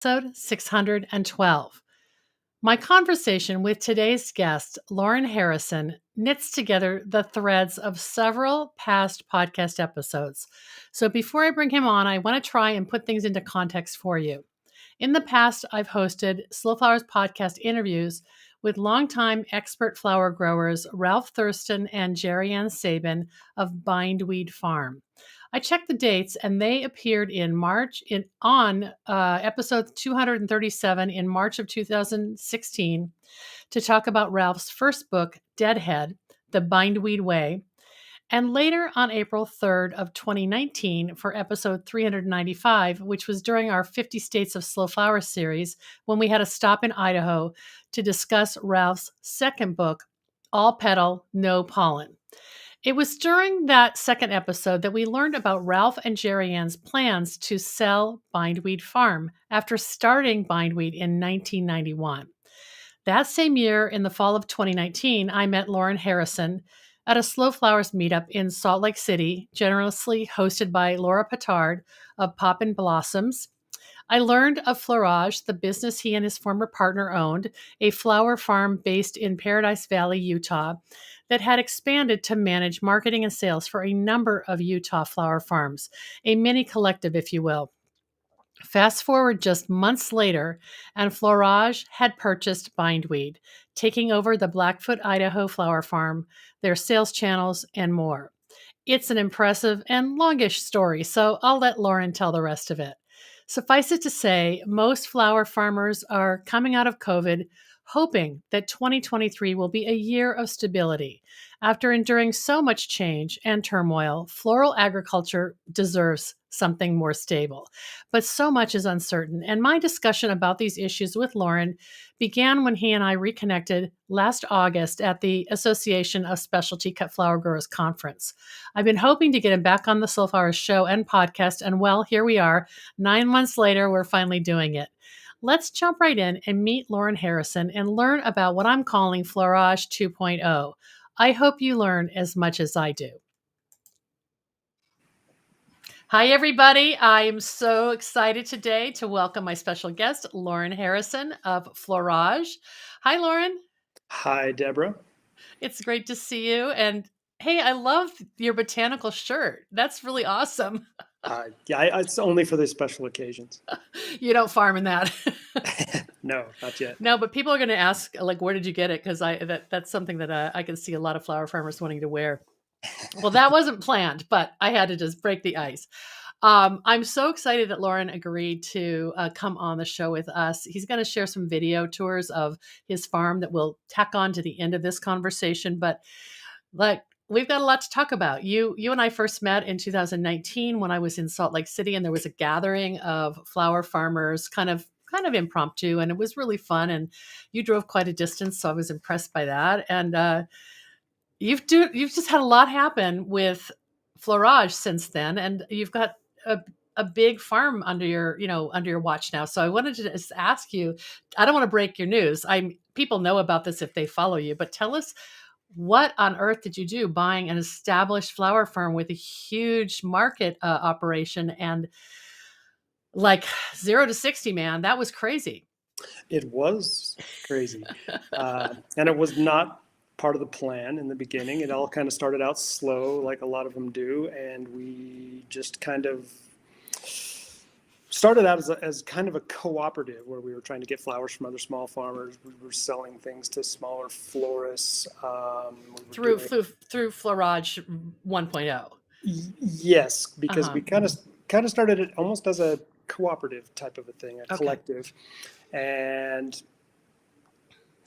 Episode 612. My conversation with today's guest, Lorin Harrison, knits together the threads of several past podcast episodes. So before I bring him on, I want to try and put things into context for you. In the past, I've hosted Slow Flowers podcast interviews with longtime expert flower growers Ralph Thurston and Jeriann Sabin of Bindweed Farm. I checked the dates, and they appeared in March on episode 237 in March of 2016 to talk about Ralph's first book, Deadhead, The Bindweed Way, and later on April 3rd of 2019 for episode 395, which was during our 50 States of Slow Flower series when we had a stop in Idaho to discuss Ralph's second book, All Petal, No Pollen. It was during that second episode that we learned about Ralph and Jeriann's plans to sell Bindweed Farm after starting Bindweed in 1991. That same year, in the fall of 2019, I met Lorin Harrison at a Slow Flowers meetup in Salt Lake City, generously hosted by Laura Petard of Poppin' Blossoms. I learned of Florage, the business he and his former partner owned, a flower farm based in Paradise Valley, Utah, that had expanded to manage marketing and sales for a number of Utah flower farms, a mini collective, if you will. Fast forward just months later, and Florage had purchased Bindweed, taking over the Blackfoot, Idaho flower farm, their sales channels, and more. It's an impressive and longish story, so I'll let Lorin tell the rest of it. Suffice it to say, most flower farmers are coming out of COVID hoping that 2023 will be a year of stability. After enduring so much change and turmoil, floral agriculture deserves something more stable. But so much is uncertain, and my discussion about these issues with Lorin began when he and I reconnected last August at the Association of Specialty Cut Flower Growers Conference. I've been hoping to get him back on the Slow Flowers show and podcast, and well, here we are. 9 months later, we're finally doing it. Let's jump right in and meet Lorin Harrison and learn about what I'm calling Florage 2.0. I hope you learn as much as I do. Hi, everybody. I am so excited today to welcome my special guest, Lorin Harrison of Florage. Hi, Lorin. Hi, Deborah. It's great to see you. And hey, I love your botanical shirt. That's really awesome. It's only for those special occasions. You don't farm in that. No, not yet. No, but people are going to ask, like, where did you get it? Because that's something that I can see a lot of flower farmers wanting to wear. Well, that wasn't planned, but I had to just break the ice. I'm so excited that Lorin agreed to come on the show with us. He's going to share some video tours of his farm that we'll tack on to the end of this conversation. But like, we've got a lot to talk about. You and I first met in 2019 when I was in Salt Lake City, and there was a gathering of flower farmers, kind of impromptu, and it was really fun. And you drove quite a distance, so I was impressed by that. And you've just had a lot happen with Florage since then, and you've got a big farm under your watch now. So I wanted to just ask you, I don't want to break your news. People know about this if they follow you, but tell us, what on earth did you do buying an established flower farm with a huge market operation and like 0 to 60, man? That was crazy. It was crazy. And it was not part of the plan in the beginning. It all kind of started out slow, like a lot of them do. And we just kind of started out as kind of a cooperative where we were trying to get flowers from other small farmers. We were selling things to smaller florists. Through Florage 1.0. Yes, because we kind of started it almost as a cooperative type of a thing, a collective, and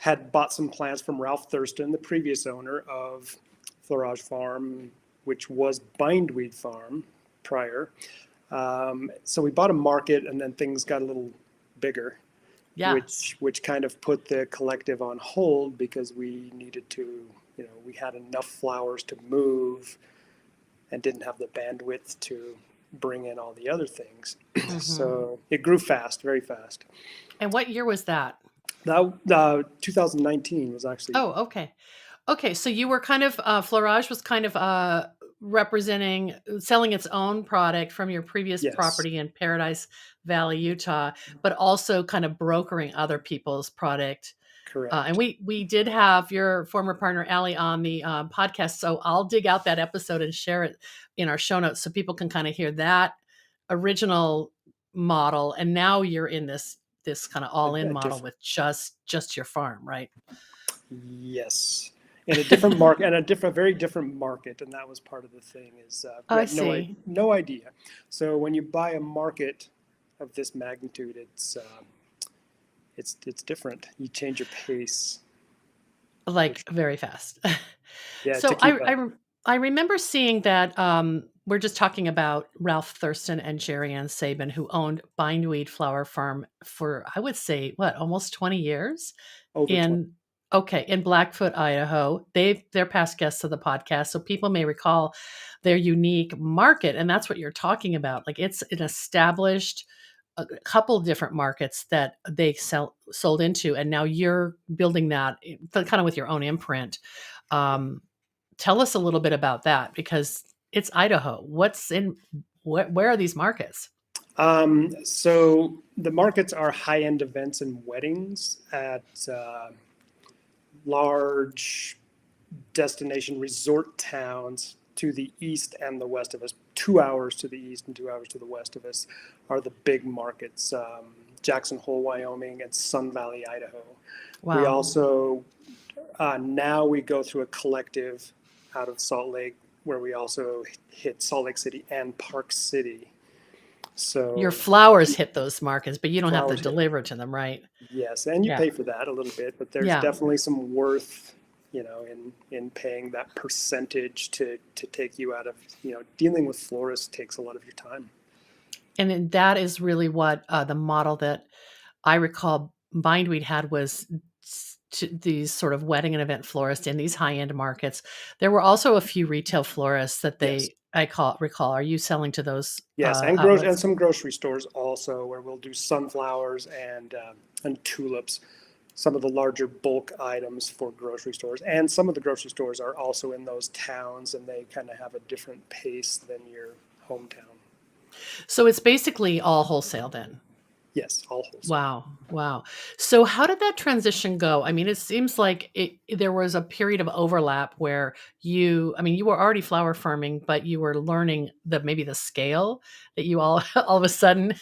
had bought some plants from Ralph Thurston, the previous owner of Florage Farm, which was Bindweed Farm prior. So we bought a market, and then things got a little bigger, which kind of put the collective on hold because we needed to, we had enough flowers to move and didn't have the bandwidth to bring in all the other things. Mm-hmm. So it grew fast, very fast. And what year was that? 2019 was actually. Oh, okay. Okay, so you were kind of, Florage was kind of selling its own product from your previous Yes, property in Paradise Valley, Utah, but also kind of brokering other people's product. correct. And we did have your former partner, Allie, on the podcast. So I'll dig out that episode and share it in our show notes so people can kind of hear that original model. And now you're in this kind of all-in model with just your farm, right? Yes. In a different market, and a very different market, and that was part of the thing. Is we I had see. no idea. So when you buy a market of this magnitude, it's different. You change your pace. Like very fast. Yeah, So to keep up. I remember seeing that we're just talking about Ralph Thurston and Jeriann Sabin, who owned Bindweed Flower Farm for, I would say, almost 20 years Over 20. in Blackfoot, Idaho. They're past guests of the podcast, so people may recall their unique market, and that's what you're talking about. Like, it's an established a couple different markets that they sold into, and now you're building that kind of with your own imprint. Tell us a little bit about that, because it's Idaho. Where are these markets? So the markets are high-end events and weddings at large destination resort towns to the east and the west of us. 2 hours to the east and 2 hours to the west of us are the big markets. Jackson Hole, Wyoming, and Sun Valley, Idaho. Wow. We also now we go through a collective out of Salt Lake, where we also hit Salt Lake City and Park City. So your flowers hit those markets, but you don't have to deliver to them, right? Yes, and you pay for that a little bit, but there's definitely some worth, in paying that percentage to take you out of, dealing with florists takes a lot of your time. And that is really what the model that I recall Bindweed had was these sort of wedding and event florists in these high-end markets. There were also a few retail florists that recall. Are you selling to those? Yes, and some grocery stores also, where we'll do sunflowers and tulips, some of the larger bulk items for grocery stores. And some of the grocery stores are also in those towns, and they kind of have a different pace than your hometown. So it's basically all wholesale then? Yes, all wholesale. Wow. So how did that transition go? I mean, it seems like there was a period of overlap where you were already flower farming, but you were learning maybe the scale that you all of a sudden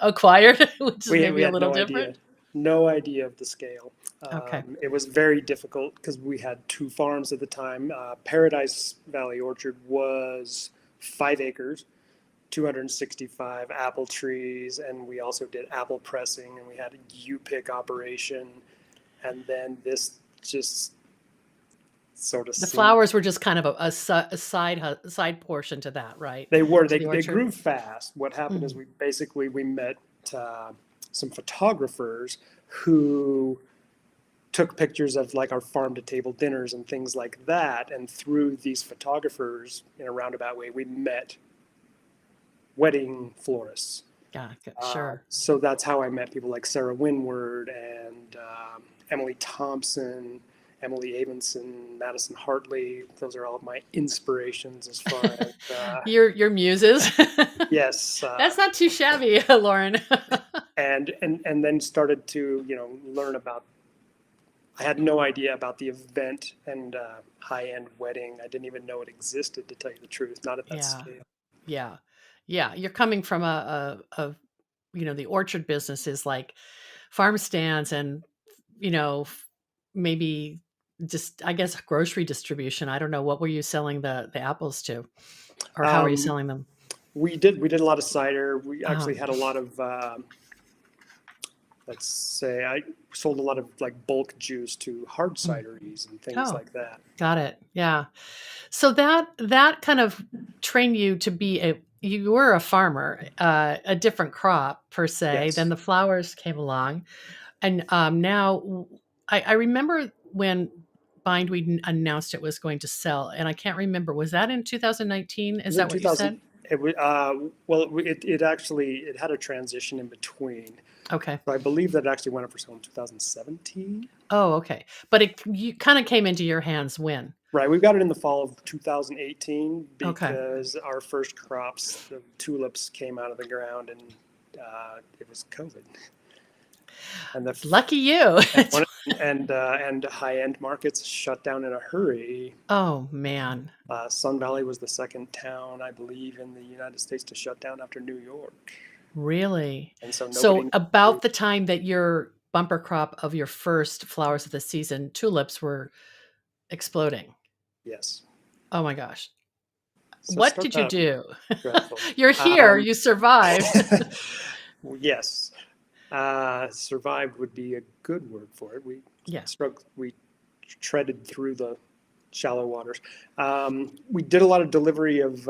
acquired, which is maybe a little different. No idea of the scale. Okay. It was very difficult because we had 2 farms at the time. Paradise Valley Orchard was 5 acres. 265 apple trees, and we also did apple pressing, and we had a U-pick operation, and then this just sort of the flowers were just kind of a side portion to that, right? They grew fast. What happened is we met some photographers who took pictures of like our farm to table dinners and things like that, and through these photographers, in a roundabout way, we met wedding florists. Yeah, sure. So that's how I met people like Sarah Winward and Emily Thompson, Emily Abenson, Madison Hartley. Those are all of my inspirations as far as your muses. Yes, that's not too shabby, Lorin. and then started to learn about. I had no idea about the event and high-end wedding. I didn't even know it existed, to tell you the truth. Not at that scale. Yeah. You're coming from the orchard business is like farm stands and, maybe just, I guess, grocery distribution. I don't know. What were you selling the apples to, or how are you selling them? We did a lot of cider. We actually had a lot of, let's say, I sold a lot of like bulk juice to hard cideries and things like that. Got it. Yeah. So that kind of trained you to be you were a farmer, a different crop per se. Yes. Then the flowers came along, and now I remember when Bindweed announced it was going to sell, and I can't remember, was that in 2019? Is that what you said? It actually had a transition in between. Okay. So I believe that it actually went up for sale in 2017. Oh, okay. But you kind of came into your hands when? Right, we got it in the fall of 2018 Okay. because our first crops, the tulips, came out of the ground, and it was COVID. And Lucky you. and high-end markets shut down in a hurry. Oh, man. Sun Valley was the second town, I believe, in the United States to shut down after New York. Really? And so So nobody. about the time that your bumper crop of your first flowers of the season tulips were exploding. Yes. Oh my gosh. So What start did you that do? dreadful. You're here, you survived. Yes. Survived would be a good word for it. Yeah. We treaded through the shallow waters. We did a lot of delivery of,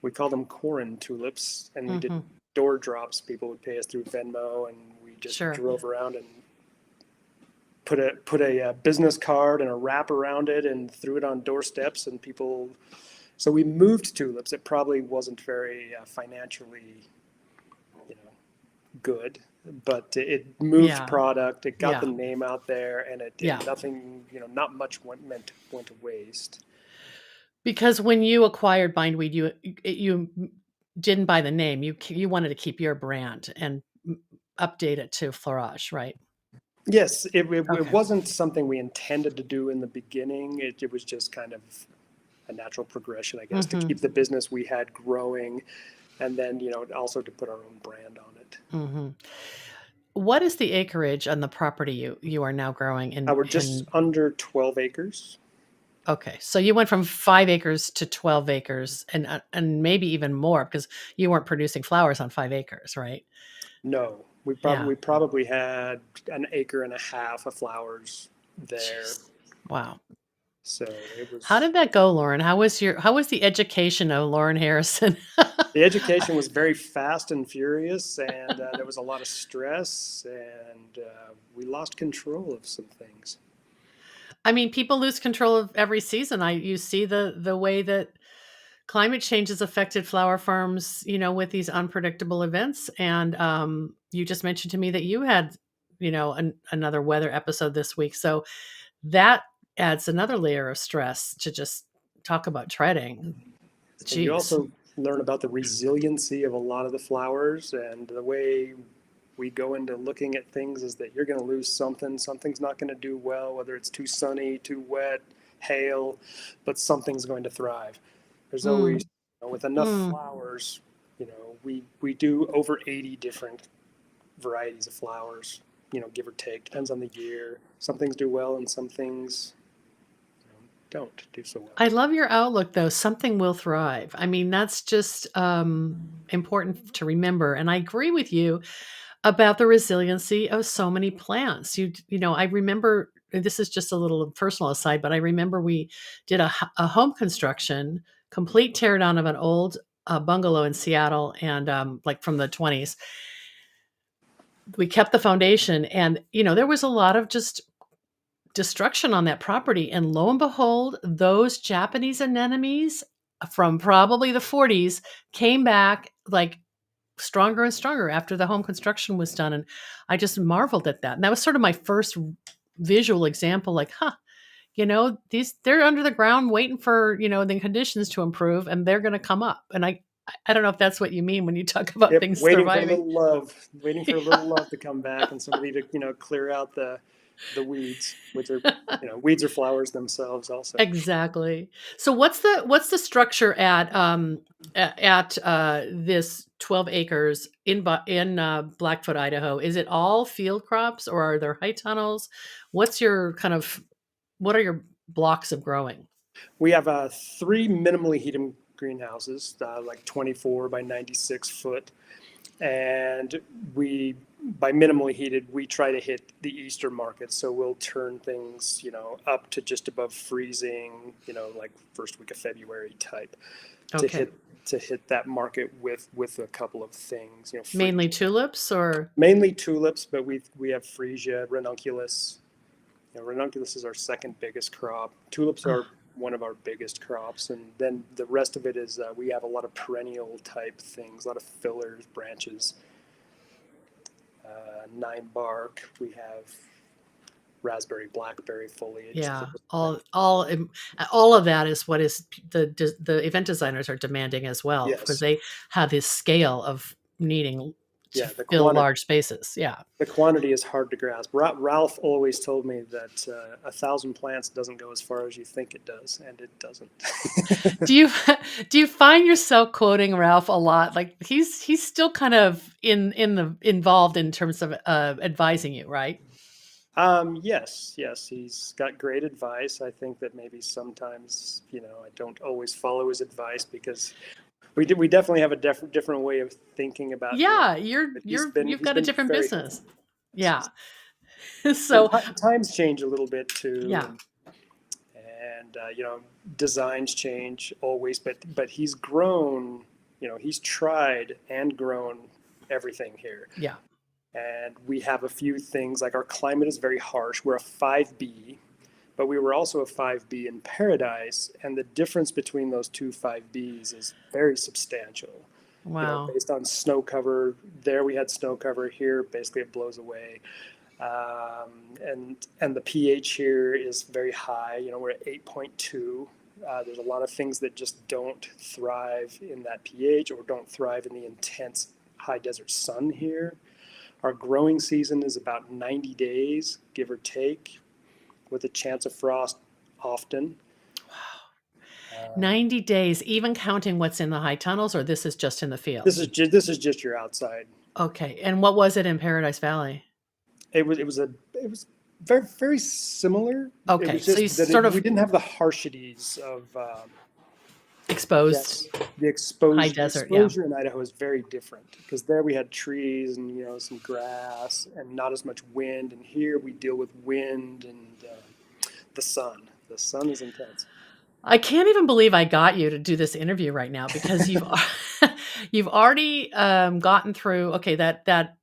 we call them Corin tulips, and we did door drops. People would pay us through Venmo, and we just drove around and put a business card and a wrap around it and threw it on doorsteps, and people. So we moved tulips. It probably wasn't very financially, good, but it moved product. It got the name out there, and it did nothing. Not much went to waste. Because when you acquired Bindweed, you didn't buy the name. You wanted to keep your brand and update it to Florage, right? Yes, it wasn't something we intended to do in the beginning. It was just kind of a natural progression, I guess, to keep the business we had growing, and then also to put our own brand on it. What is the acreage on the property you are now growing in? We're just under 12 acres. Okay, so you went from 5 acres to 12 acres, and maybe even more because you weren't producing flowers on 5 acres, right? No, we probably had an acre and a half of flowers there. Jeez. Wow. So it was. How did that go, Lorin? How was the education of Lorin Harrison? The education was very fast and furious, and there was a lot of stress, and we lost control of some things. I mean, people lose control of every season. You see the way that climate change has affected flower farms, with these unpredictable events. And you just mentioned to me that you had, another weather episode this week. So that adds another layer of stress to just talk about treading. And you also learn about the resiliency of a lot of the flowers, and the way we go into looking at things is that you're going to lose something. Something's not going to do well, whether it's too sunny, too wet, hail, but something's going to thrive. There's always, with enough flowers, we do over 80 different varieties of flowers, give or take. Depends on the year. Some things do well, and some things don't do so well. I love your outlook, though. Something will thrive. I mean, that's just important to remember. And I agree with you about the resiliency of so many plants. I remember, this is just a little personal aside, but I remember we did a home construction, complete teardown of an old bungalow in Seattle, and like from the 20s. We kept the foundation, and there was a lot of just destruction on that property, and lo and behold, those Japanese anemones from probably the 40s came back like stronger and stronger after the home construction was done. And I just marveled at that. And that was sort of my first visual example, like, they're under the ground waiting for, the conditions to improve, and they're going to come up. And I don't know if that's what you mean when you talk about things surviving. Waiting for a little love to come back, and somebody to, clear out the weeds, which are, weeds are flowers themselves also. Exactly. So what's the structure at this 12 acres in Blackfoot, Idaho? Is it all field crops, or are there high tunnels? What are your blocks of growing? We have 3 minimally heated greenhouses, like 24 by 96 foot. And by minimally heated, we try to hit the Eastern market. So we'll turn things, up to just above freezing, like first week of February type, to hit that market with a couple of things. Mainly tulips, or? Mainly tulips, but we have freesia, ranunculus. Ranunculus is our second biggest crop. Tulips are one of our biggest crops, and then the rest of it is we have a lot of perennial type things, a lot of fillers, branches, 9 bark. We have raspberry, blackberry foliage. Yeah, all of that is what is the event designers are demanding as well, because Yes. they have this scale of needing to Yeah, fill large spaces. Yeah. the quantity is hard to grasp. Ralph always told me that 1,000 plants doesn't go as far as you think it does, and it doesn't. Do you find yourself quoting Ralph a lot? Like he's still kind of involved in terms of advising you, right? Yes, he's got great advice. I think that maybe sometimes, I don't always follow his advice because we definitely have a different way of thinking about Yeah, doing it. you've got a different business. Helpful. Yeah. And So times change a little bit too. yeah. And designs change always, but he's grown, he's tried and grown everything here. Yeah. And we have a few things, like our climate is very harsh. We're a 5B, but we were also a 5B in Paradise, and the difference between those two 5Bs is very substantial. Wow. Based on snow cover. There we had snow cover. Here basically it blows away. And the pH here is very high. We're at 8.2. There's a lot of things that just don't thrive in that pH or don't thrive in the intense high desert sun here. Our growing season is about 90 days, give or take, with a chance of frost often. Wow. 90 days, even counting what's in the high tunnels, or this is just in the field? This is just your outside. Okay. And what was it in Paradise Valley? It was very, very similar. Okay. It was just so we didn't have the harshities of exposed. Yes, the exposure, high desert, exposure in Idaho is very different because there we had trees and some grass and not as much wind. And here we deal with wind and the sun. The sun is intense. I can't even believe I got you to do this interview right now because you've already gotten through that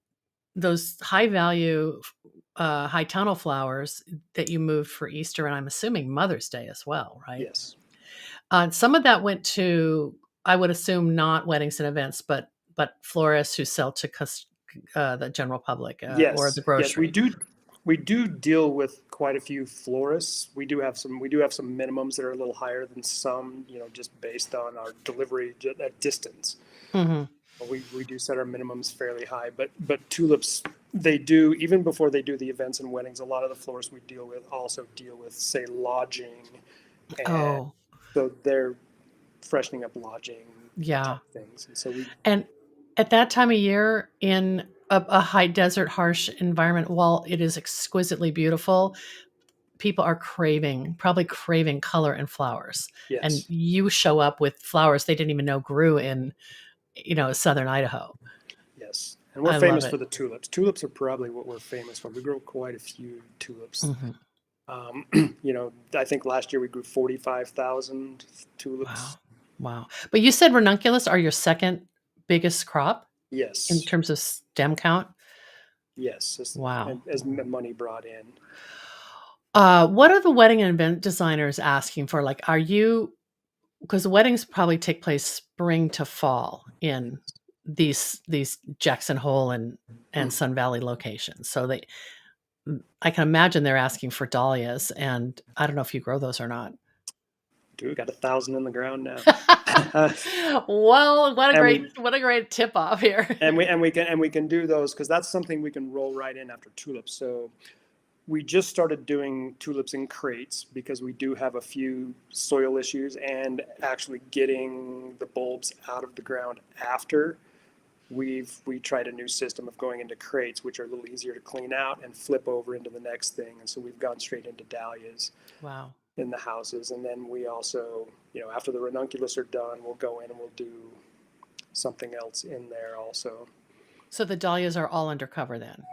those high value high tunnel flowers that you moved for Easter, and I'm assuming Mother's Day as well, right? Yes. Some of that went to, I would assume, not weddings and events, but florists who sell to the general public or the grocery. Yes, we do deal with quite a few florists. We do have some minimums that are a little higher than some, just based on our delivery at distance. Mm-hmm. We do set our minimums fairly high, but tulips, they do, even before they do the events and weddings, a lot of the florists we deal with also deal with, say, lodging. And so they're freshening up lodging things. And so and at that time of year in a high desert, harsh environment, while it is exquisitely beautiful, people are probably craving color and flowers. Yes. And you show up with flowers they didn't even know grew in, southern Idaho. Yes. And we're famous for the tulips. Tulips are probably what we're famous for. We grow quite a few tulips. Mm-hmm. I think last year we grew 45,000 tulips. Wow. But you said ranunculus are your second biggest crop? Yes. In terms of stem count? Yes. Wow. As money brought in. What are the wedding and event designers asking for? Like, because weddings probably take place spring to fall in these Jackson Hole and Sun Valley locations. So I can imagine they're asking for dahlias, and I don't know if you grow those or not. Dude, got 1,000 in the ground now. Well, what a great tip off here. and we can do those because that's something we can roll right in after tulips. So we just started doing tulips in crates because we do have a few soil issues, and actually getting the bulbs out of the ground after. We tried a new system of going into crates, which are a little easier to clean out and flip over into the next thing. And so we've gone straight into dahlias. Wow. In the houses. And then we also, after the ranunculus are done, we'll go in and we'll do something else in there also. So the dahlias are all undercover then?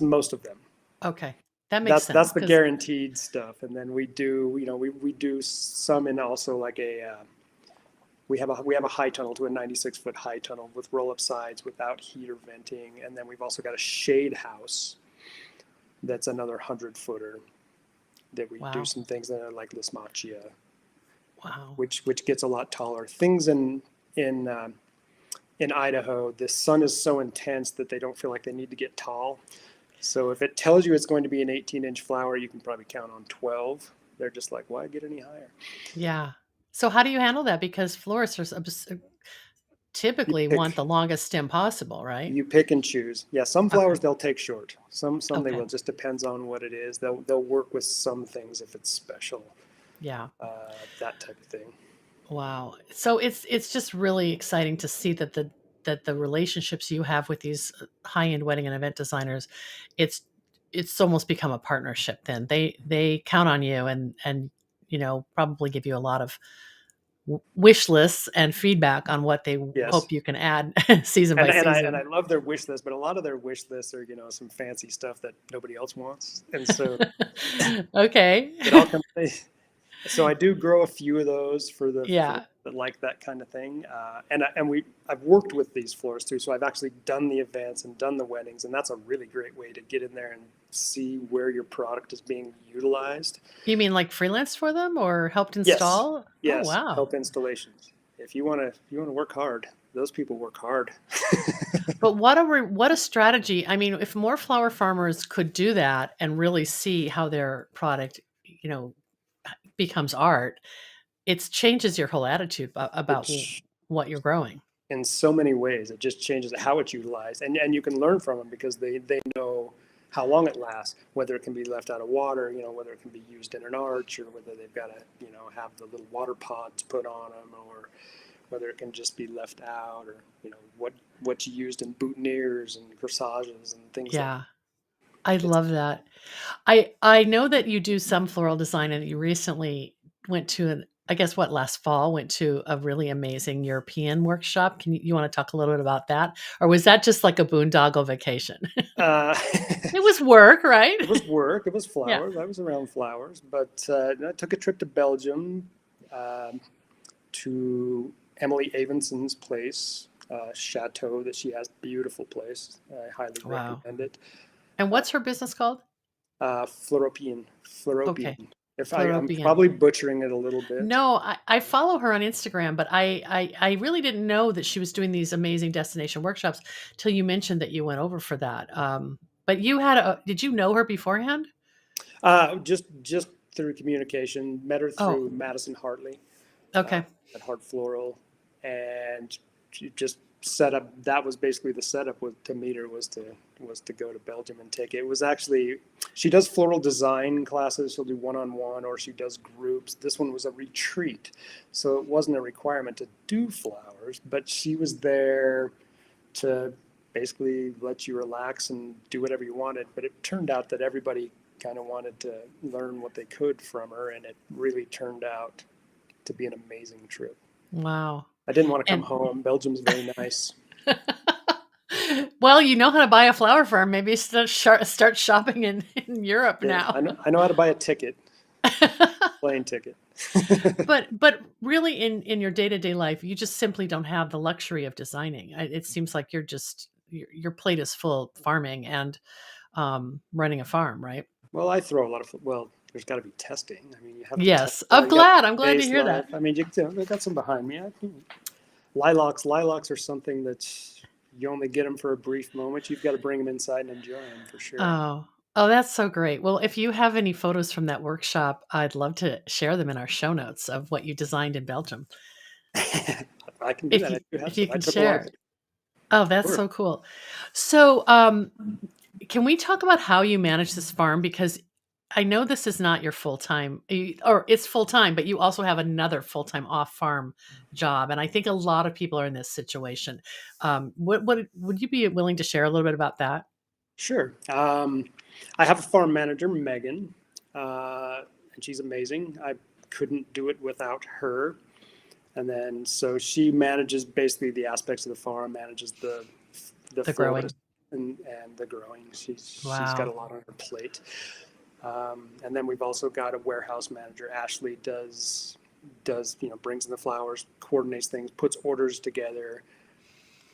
Most of them. Okay. That makes sense. That's the guaranteed stuff. And then we do, we do some in also like we have a high tunnel to a 96-foot high tunnel with roll-up sides without heat or venting. And then we've also got a shade house that's another 100-footer. That we do some things that are like Lismachia, which gets a lot taller. Things in Idaho, the sun is so intense that they don't feel like they need to get tall. So if it tells you it's going to be an 18-inch flower, you can probably count on 12. They're just like, why get any higher? Yeah. So how do you handle that? Because florists are typically want the longest stem possible, right? You pick and choose. Yeah, some flowers they'll take short. Some they will. Just depends on what it is. They'll work with some things if it's special. Yeah. That type of thing. Wow. So it's just really exciting to see that the relationships you have with these high-end wedding and event designers, it's almost become a partnership then. They count on you and probably give you a lot of wish lists and feedback on what they Yes. hope you can add season by And season. I love their wish list, but a lot of their wish lists are some fancy stuff that nobody else wants, and so Okay. it all comes. So I do grow a few of those for Yeah. that like that kind of thing, and I've worked with these florists too. So I've actually done the events and done the weddings, and that's a really great way to get in there and see where your product is being utilized. You mean like freelance for them or helped Yes, install? Oh, yes, wow. help installations. If you want to work hard, those people work hard. But what a strategy. I mean, if more flower farmers could do that and really see how their product, becomes art, it changes your whole attitude about It's what you're growing. in so many ways. It just changes how it's utilized, and you can learn from them because they know how long it lasts, whether it can be left out of water, whether it can be used in an arch, or whether they've got to have the little water pods put on them, or whether it can just be left out, or what's used in boutonnieres and corsages and things. Yeah. I love that. I know that you do some floral design and you recently went to I guess last fall went to a really amazing European workshop. You want to talk a little bit about that? Or was that just like a boondoggle vacation? It was work, right? It was work. It was Yeah. flowers. I was around flowers, but I took a trip to Belgium, to Emily Avenson's place, chateau that she has. Beautiful place. I highly recommend it. And what's her business called? Floropian. Okay. I'm probably butchering it a little bit. No, I follow her on Instagram, but I really didn't know that she was doing these amazing destination workshops till you mentioned that you went over for that. But did you know her beforehand? Just through communication. Met her through Madison Hartley. Okay. At Heart Floral, and she just set up. That was basically the setup to meet her, was to go to Belgium and take it. It was actually, she does floral design classes. She'll do one-on-one, or she does groups. This one was a retreat, so it wasn't a requirement to do flowers, but she was there to basically let you relax and do whatever you wanted. But it turned out that everybody kind of wanted to learn what they could from her, and it really turned out to be an amazing trip. Wow. I didn't want to come home. Belgium's very nice. Well, you know how to buy a flower farm. Maybe start shopping in Europe now. I know how to buy a ticket. Plane ticket. But really in your day-to-day life, you just simply don't have the luxury of designing. It seems like your plate is full farming and running a farm, right? Well, I throw a lot of, there's got to be testing. I mean, you have to Yes, I'm glad to hear that. I mean, they've got some behind me. Lilacs are something that you only get them for a brief moment. You've got to bring them inside and enjoy them for sure. Oh, that's so great. Well, if you have any photos from that workshop, I'd love to share them in our show notes of what you designed in Belgium. I can do that. If you can share. Oh, that's so cool. So, can we talk about how you manage this farm? Because I know this is not your full-time, or it's full-time, but you also have another full-time off-farm job. And I think a lot of people are in this situation. What would you be willing to share a little bit about that? Sure. I have a farm manager, Megan, and she's amazing. I couldn't do it without her. And then, so she manages basically the aspects of the farm, manages the growing and the growing. She's got a lot on her plate. And then we've also got a warehouse manager. Ashley does brings in the flowers, coordinates things, puts orders together.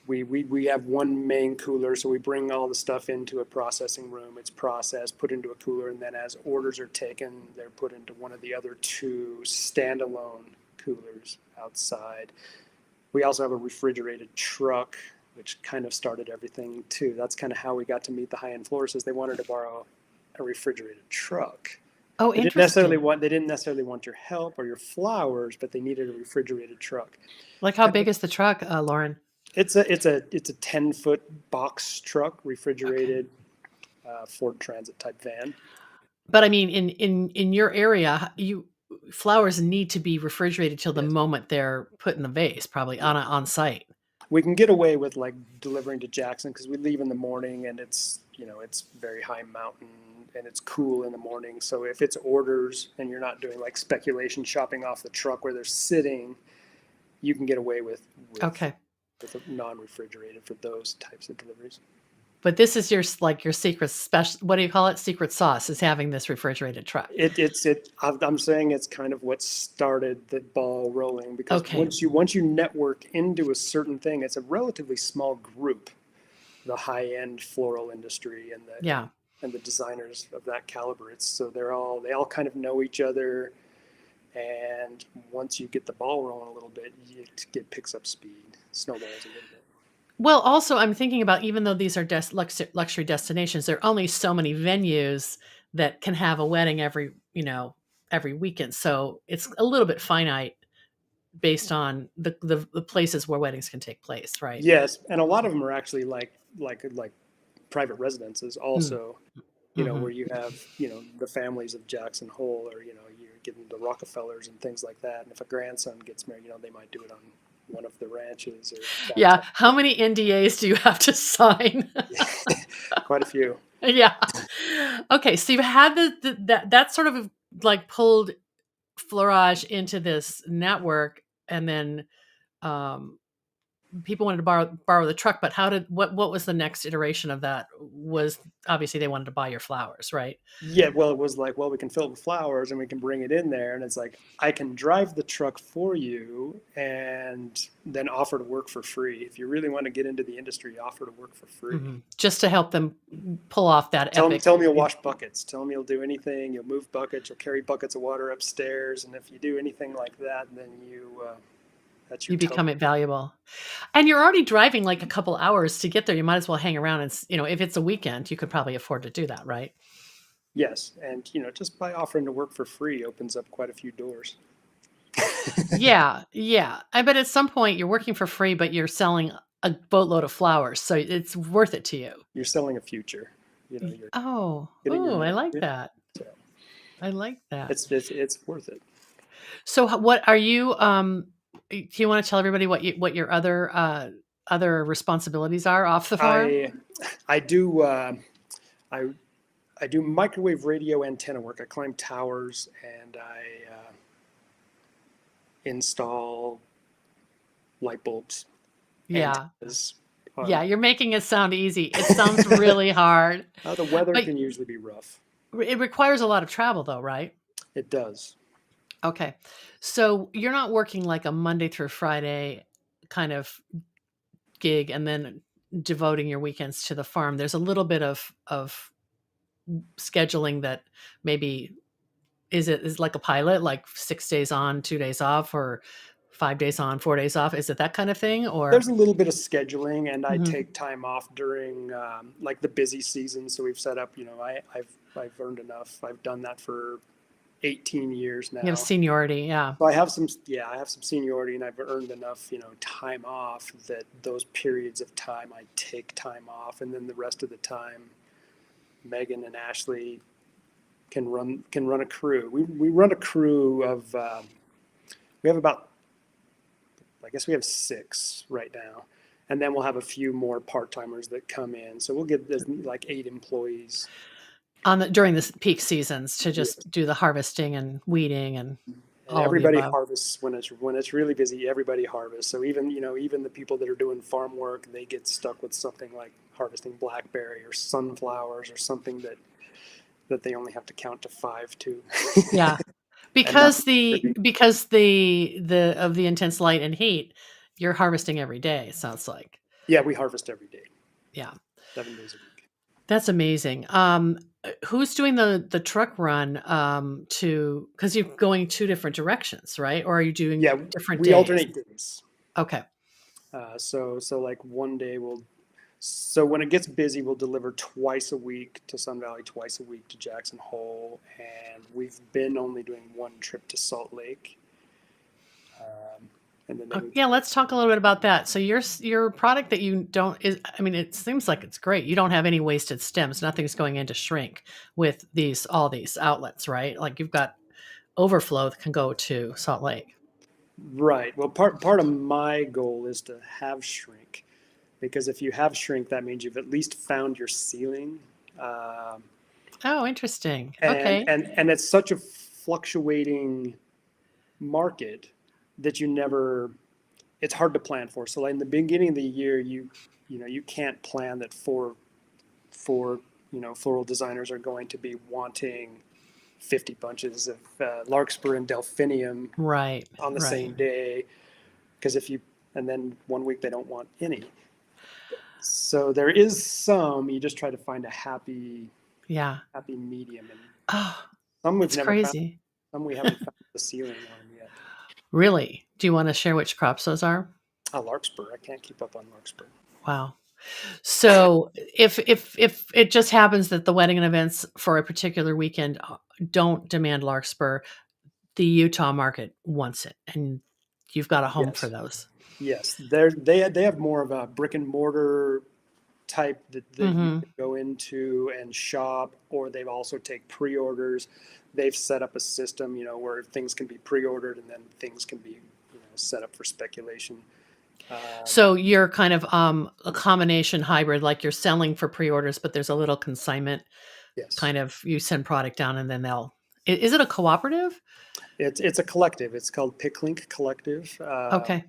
We have one main cooler, so we bring all the stuff into a processing room. It's processed, put into a cooler, and then as orders are taken, they're put into one of the other two standalone coolers outside. We also have a refrigerated truck which kind of started everything too. That's kind of how we got to meet the high-end florists. They wanted to borrow a refrigerated truck. Oh, interesting. They didn't necessarily want your help or your flowers, but they needed a refrigerated truck. Like, how big is the truck, Lorin? It's a 10-foot box truck, refrigerated, Ford Transit type van. But I mean, in your area, flowers need to be refrigerated till the moment they're put in the vase, probably on site. We can get away with like delivering to Jackson because we leave in the morning and it's very high mountain and it's cool in the morning. So if it's orders and you're not doing like speculation shopping off the truck where they're sitting, you can get away with a non-refrigerated for those types of deliveries. But this is your secret special. What do you call it? Secret sauce is having this refrigerated truck. I'm saying it's kind of what started the ball rolling because once you network into a certain thing, it's a relatively small group, the high-end floral industry and the designers of that caliber. They all kind of know each other, and once you get the ball rolling a little bit, it picks up speed, snowballs a little bit. Well, also, I'm thinking about, even though these are luxury destinations, there are only so many venues that can have a wedding every weekend. So it's a little bit finite based on the places where weddings can take place, right? Yes, and a lot of them are actually like private residences also, where you have, the families of Jackson Hole, or, you're getting the Rockefellers and things like that. And if a grandson gets married, they might do it on one of the ranches. How many NDAs do you have to sign? Quite a few. Yeah. Okay, so you had that sort of like pulled Florage into this network, and then people wanted to borrow the truck. But what was the next iteration of that? Was obviously they wanted to buy your flowers, right? Yeah, well, it was like, well, we can fill it with flowers and we can bring it in there, and it's like, I can drive the truck for you and then offer to work for free. If you really want to get into the industry, offer to work for free. Just to help them pull off that tell me you'll wash buckets. Tell me you'll do anything. You'll move buckets. You'll carry buckets of water upstairs. And if you do anything like that, then you become valuable. And you're already driving like a couple hours to get there. You might as well hang around, and if it's a weekend, you could probably afford to do that, right? Yes, and just by offering to work for free opens up quite a few doors. Yeah. I bet at some point you're working for free, but you're selling a boatload of flowers, so it's worth it to you. You're selling a future. I like that. So, I like that. It's worth it. So, what are you? Do you want to tell everybody what your other responsibilities are off the farm? I do I do microwave radio antenna work. I climb towers and I install light bulbs. Yeah. You're making it sound easy. It sounds really hard. The weather can usually be rough. It requires a lot of travel though, right? It does. Okay. So you're not working like a Monday through Friday kind of gig and then devoting your weekends to the farm. There's a little bit of scheduling that maybe is like a pilot, like 6 days on, 2 days off, or 5 days on, 4 days off. Is it that kind of thing? Or there's a little bit of scheduling, and I take time off during like the busy season. So we've set up, I've earned enough. I've done that for 18 years now. You have seniority, yeah. So I have some seniority, and I've earned enough, time off that those periods of time I take time off, and then the rest of the time, Megan and Ashley can run a crew. We run a crew of we have about, I guess we have 6 right now, and then we'll have a few more part-timers that come in. So we'll get like 8 employees during the peak seasons to just do the harvesting and weeding and everybody harvests when it's really busy. Everybody harvests. So even the people that are doing farm work, they get stuck with something like harvesting blackberry or sunflowers or something that they only have to count to 5 to. Yeah. Because the of the intense light and heat, you're harvesting every day, it sounds like. Yeah, we harvest every day. Yeah. 7 days a week. That's amazing. Who's doing the truck run because you're going 2 different directions, right? Or are you doing different days? We alternate days. Okay. So like one day so when it gets busy, we'll deliver twice a week to Sun Valley, twice a week to Jackson Hole, and we've been only doing one trip to Salt Lake. And then Yeah, let's talk a little bit about that. So your product that you don't is, I mean, it seems like it's great. You don't have any wasted stems. Nothing's going into shrink with all these outlets, right? Like you've got overflow that can go to Salt Lake. right. Well, part of my goal is to have shrink, because if you have shrink, that means you've at least found your ceiling. Oh, interesting. And Okay. and it's such a fluctuating market that it's hard to plan for. So like in the beginning of the year, you can't plan that for floral designers are going to be wanting 50 bunches of larkspur and delphinium Right. on the same day, because and then one week they don't want any. So there is you just try to find a happy medium, and some we've never crazy. found, some we haven't found the ceiling on yet. Really? Do you want to share which crops those are? Larkspur. I can't keep up on larkspur. Wow. So if it just happens that the wedding and events for a particular weekend don't demand larkspur, the Utah market wants it, and you've got a home for those. Yes, they have more of a brick and mortar type that you can go into and shop, or they've also take pre-orders. They've set up a system, where things can be pre-ordered and then things can be, set up for speculation. So you're kind of a combination hybrid, like you're selling for pre-orders, but there's a little consignment. Yes. Kind of, you send product down and then is it a cooperative? It's a collective. It's called Picklink Collective. Okay.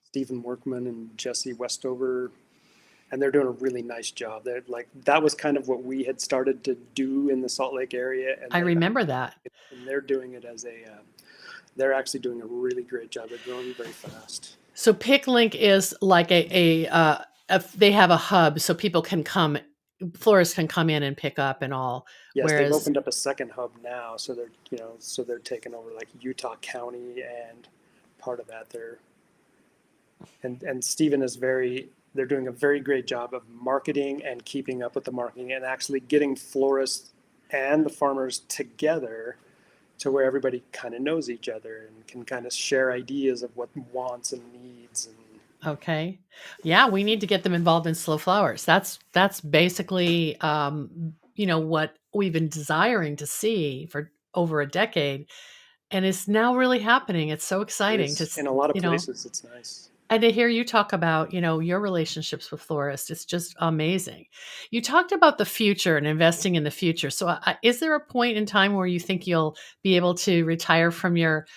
Stephen Workman and Jesse Westover, and they're doing a really nice job. That was kind of what we had started to do in the Salt Lake area. And I remember that. And they're doing it as they're actually doing a really great job. They're growing very fast. So Picklink is like they have a hub, so people can come, florists can come in and pick up and all. Yes, they've opened up a second hub now, so they're taking over like Utah County and part of that. And Stephen they're doing a very great job of marketing and keeping up with the marketing and actually getting florists and the farmers together to where everybody kind of knows each other and can kind of share ideas of what wants and needs. Okay. Yeah, we need to get them involved in slow flowers. That's basically what we've been desiring to see for over a decade, and it's now really happening. It's so exciting to in a lot of places. It's nice. And to hear you talk about, your relationships with florists, it's just amazing. You talked about the future and investing in the future. So is there a point in time where you think you'll be able to retire from your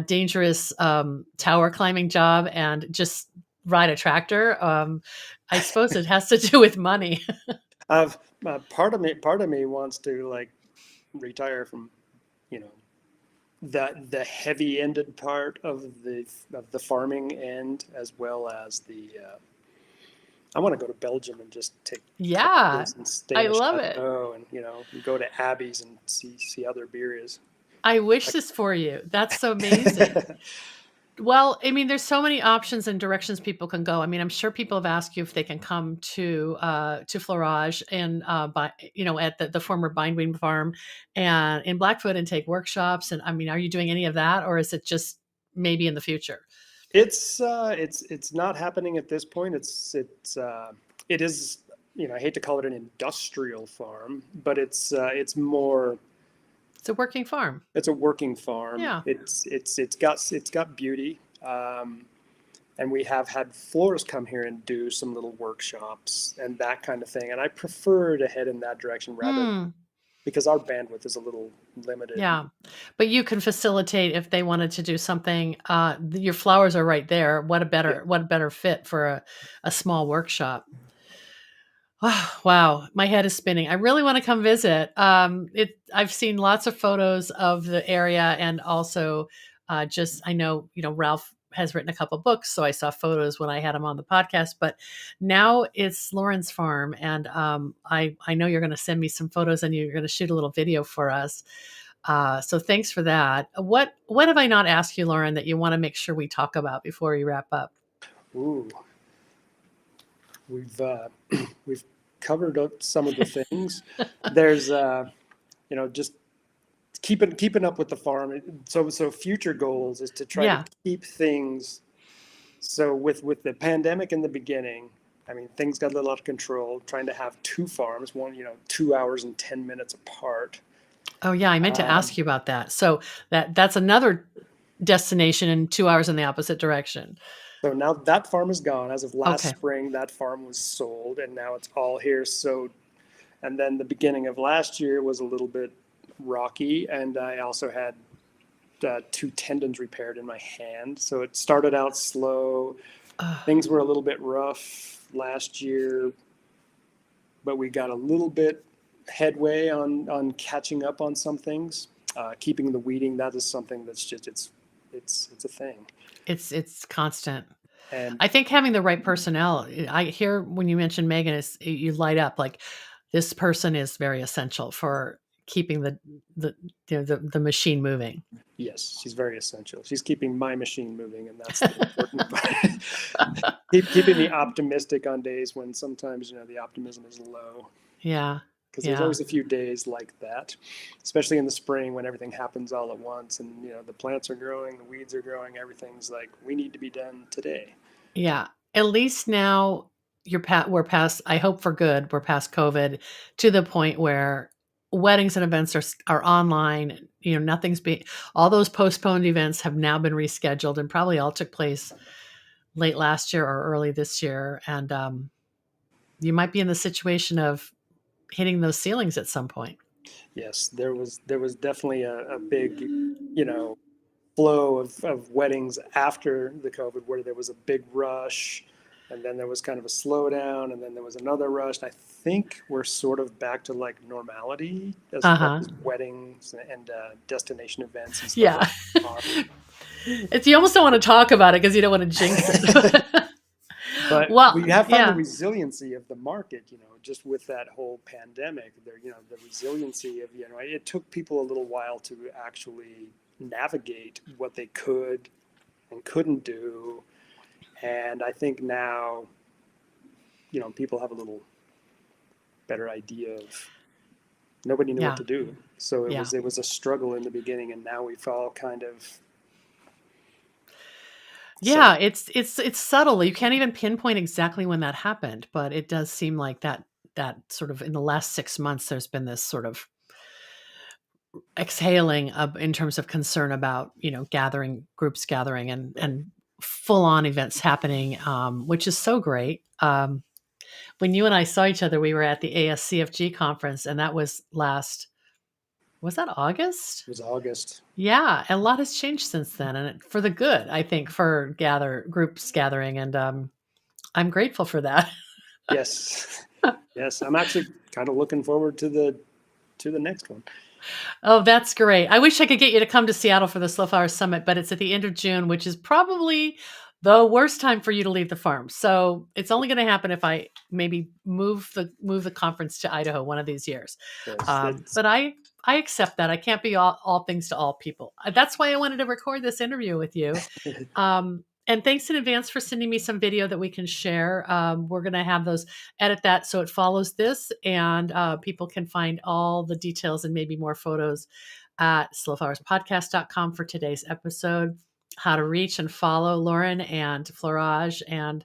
dangerous tower climbing job and just ride a tractor? I suppose it has to do with money. Part of me wants to retire from, the heavy ended part of the farming end, as well as I want to go to Belgium and just take and stay I love it. And go to Abbey's and see other birrias. I wish this for you. That's so amazing. Well, I mean, there's so many options and directions people can go. I mean, I'm sure people have asked you if they can come to Florage and at the former Bindweed Farm and in Blackfoot and take workshops. And I mean, are you doing any of that, or is it just maybe in the future? It's not happening at this point. It is, I hate to call it an industrial farm, but it's more. It's a working farm. It's a working farm. Yeah. It's got beauty, and we have had florists come here and do some little workshops and that kind of thing. And I prefer to head in that direction rather because our bandwidth is a little limited. Yeah, but you can facilitate if they wanted to do something. Your flowers are right there. What a better fit for a small workshop. Oh, wow, my head is spinning. I really want to come visit. I've seen lots of photos of the area, and also I know Ralph has written a couple books, so I saw photos when I had him on the podcast. But now it's Lorin's farm, and I know you're going to send me some photos, and you're going to shoot a little video for us. So thanks for that. What have I not asked you, Lorin, that you want to make sure we talk about before we wrap up? Ooh, we've covered up some of the things. There's just keeping up with the farm. So future goals is to try to keep things. So with the pandemic in the beginning, I mean, things got a little out of control. Trying to have two farms, one 2 hours and 10 minutes apart. Oh yeah, I meant to ask you about that. So that's another destination in 2 hours in the opposite direction. So now that farm is gone. As of last spring, that farm was sold, and now it's all here. So, and then the beginning of last year was a little bit rocky, and I also had 2 tendons repaired in my hand. So it started out slow. Things were a little bit rough last year, but we got a little bit headway on catching up on some things. Keeping the weeding, that is something that's just it's a thing. It's constant. And I think having the right personnel, I hear when you mention Megan, you light up like this person is very essential for keeping the machine moving. Yes, she's very essential. She's keeping my machine moving, and that's the important part. Keeping me optimistic on days when sometimes the optimism is low. Yeah. Because there's always a few days like that, especially in the spring when everything happens all at once, and the plants are growing, the weeds are growing, everything's like, we need to be done today. Yeah, at least now we're past. I hope for good. We're past COVID to the point where weddings and events are online. All those postponed events have now been rescheduled and probably all took place late last year or early this year, and you might be in the situation of hitting those ceilings at some point. Yes, there was definitely a big, flow of weddings after the COVID, where there was a big rush, and then there was kind of a slowdown, and then there was another rush. I think we're sort of back to like normality as far as weddings and destination events and stuff. Yeah. You almost don't want to talk about it because you don't want to jinx it. But we have found the resiliency of the market, just with that whole pandemic. The resiliency of, it took people a little while to actually navigate what they could and couldn't do. And I think now, people have a little better idea of, nobody knew what to do. So it was a struggle in the beginning, and now we've all kind of. Yeah, it's subtle. You can't even pinpoint exactly when that happened, but it does seem like that sort of in the last 6 months, there's been this sort of exhaling in terms of concern about, groups gathering and full on events happening, which is so great. When you and I saw each other, we were at the ASCFG conference, and that was was that August? It was August. Yeah, a lot has changed since then, and for the good, I think, for groups gathering, and I'm grateful for that. Yes, yes, I'm actually kind of looking forward to the next one. Oh, that's great! I wish I could get you to come to Seattle for the Slow Flower Summit, but it's at the end of June, which is probably the worst time for you to leave the farm. So it's only going to happen if I maybe move the conference to Idaho one of these years. Yes, but I accept that. I can't be all things to all people. That's why I wanted to record this interview with you. And thanks in advance for sending me some video that we can share. We're going to edit that so it follows this, and people can find all the details and maybe more photos at slowflowerspodcast.com for today's episode. How to reach and follow Lorin and Florage, and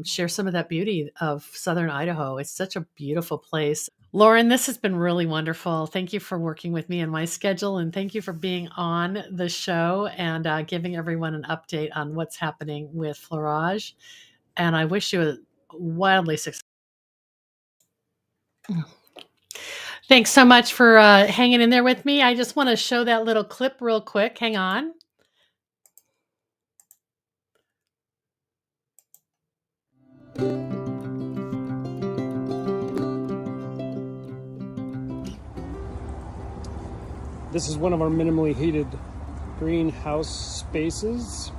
share some of that beauty of Southern Idaho. It's such a beautiful place. Lorin, this has been really wonderful. Thank you for working with me and my schedule, and thank you for being on the show and giving everyone an update on what's happening with Florage. And I wish you a wildly successful. Thanks so much for hanging in there with me. I just want to show that little clip real quick. Hang on. This is one of our minimally heated greenhouse spaces.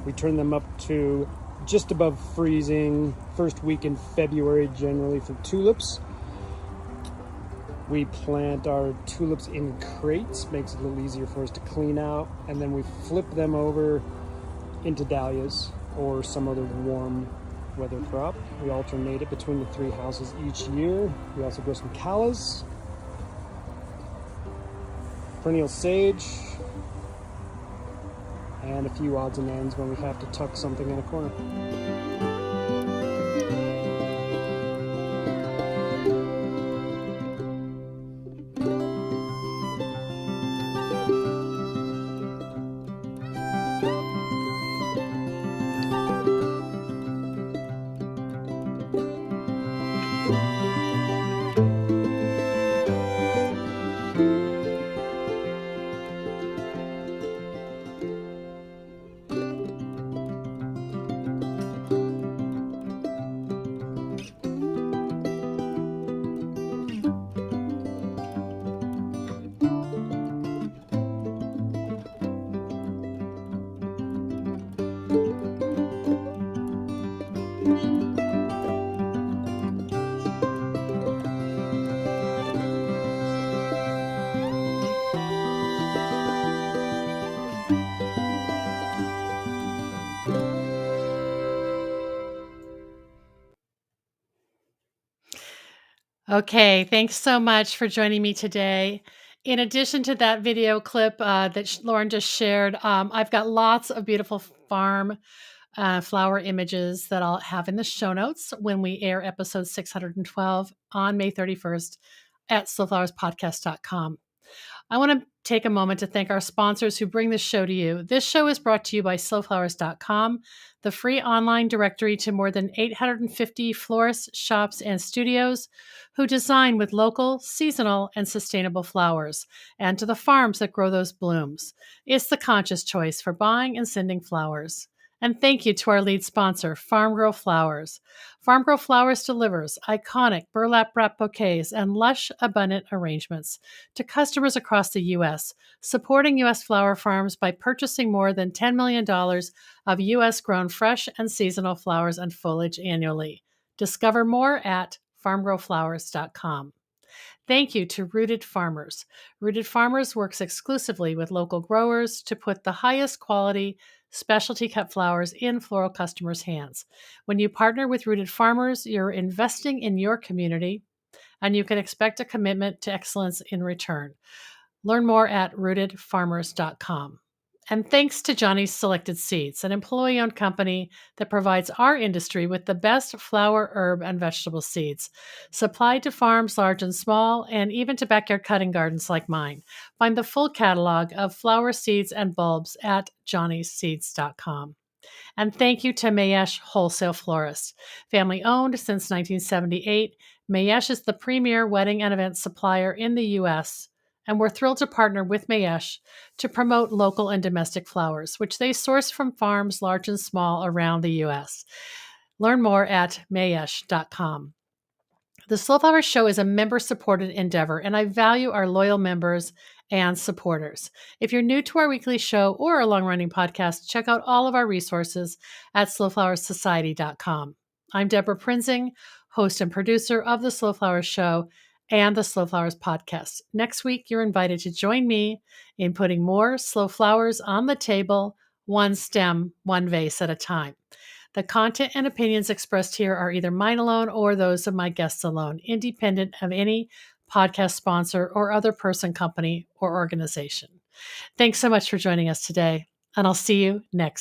We turn them up to just above freezing first week in February, generally for tulips. We plant our tulips in crates, makes it a little easier for us to clean out, and then we flip them over into dahlias or some other warm weather crop. We alternate it between the 3 houses each year. We also grow some callas, perennial sage, and a few odds and ends when we have to tuck something in a corner. Okay, thanks so much for joining me today. In addition to that video clip that Lorin just shared, I've got lots of beautiful farm flower images that I'll have in the show notes when we air episode 612 on May 31st at slowflowerspodcast.com. I want to take a moment to thank our sponsors who bring this show to you. This show is brought to you by slowflowers.com, the free online directory to more than 850 florists, shops, and studios who design with local, seasonal, and sustainable flowers, and to the farms that grow those blooms. It's the conscious choice for buying and sending flowers. And thank you to our lead sponsor, Farm Girl Flowers. Farm Girl Flowers delivers iconic burlap wrap bouquets and lush, abundant arrangements to customers across the U.S., supporting U.S. flower farms by purchasing more than $10 million of U.S.-grown fresh and seasonal flowers and foliage annually. Discover more at farmgirlflowers.com. Thank you to Rooted Farmers. Rooted Farmers works exclusively with local growers to put the highest quality specialty cut flowers in floral customers' hands. When you partner with Rooted Farmers, you're investing in your community, and you can expect a commitment to excellence in return. Learn more at rootedfarmers.com. And thanks to Johnny's Selected Seeds, an employee-owned company that provides our industry with the best flower, herb, and vegetable seeds, supplied to farms large and small, and even to backyard cutting gardens like mine. Find the full catalog of flower seeds and bulbs at johnnyseeds.com. And thank you to Mayesh Wholesale Florists. Family owned since 1978, Mayesh is the premier wedding and event supplier in the U.S., and we're thrilled to partner with Mayesh to promote local and domestic flowers, which they source from farms large and small around the U.S. Learn more at mayesh.com. The Slow Flower Show is a member-supported endeavor, and I value our loyal members and supporters. If you're new to our weekly show or our long-running podcast, check out all of our resources at slowflowersociety.com. I'm Deborah Prinzing, host and producer of The Slow Flowers Show and the Slow Flowers Podcast. Next week, you're invited to join me in putting more slow flowers on the table, one stem, one vase at a time. The content and opinions expressed here are either mine alone or those of my guests alone, independent of any podcast sponsor or other person, company, or organization. Thanks so much for joining us today, and I'll see you next